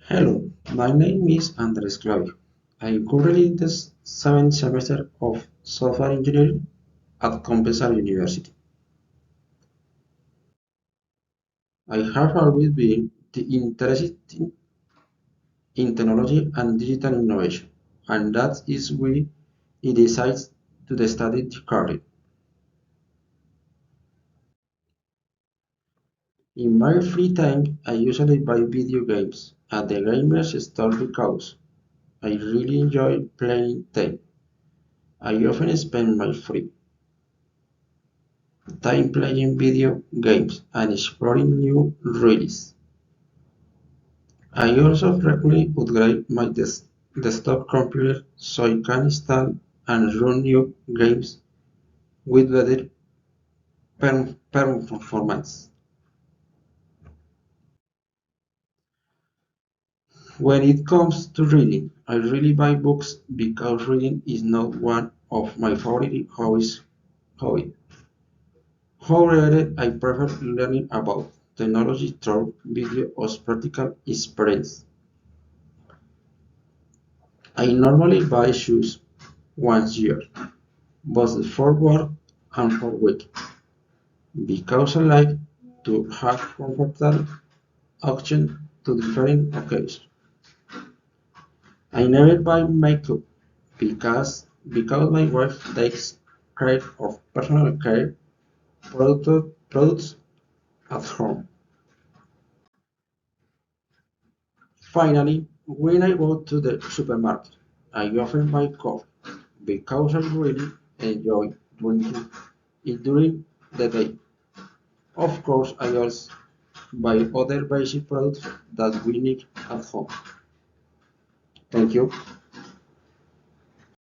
Hello, my name is Andres Claudio. I am currently in the seventh semester of software engineering at Compensar University. I have always been interested in technology and digital innovation, and that is why I decided to study the career. In my free time, I usually buy video games at the gamers store because I really enjoy playing them. I often spend my free time playing video games and exploring new releases. I also frequently upgrade my desktop computer so I can install and run new games with better performance. When it comes to reading, I really buy books because reading is not one of my favorite hobbies. However, I prefer learning about technology through video or practical experience. I normally buy shoes once a year, both for work and for week, because I like to have comfortable options to different occasions. I never buy makeup because my wife takes care of personal care products at home. Finally, when I go to the supermarket, I often buy coffee because I really enjoy drinking it during the day. Of course, I also buy other basic products that we need at home. Thank you.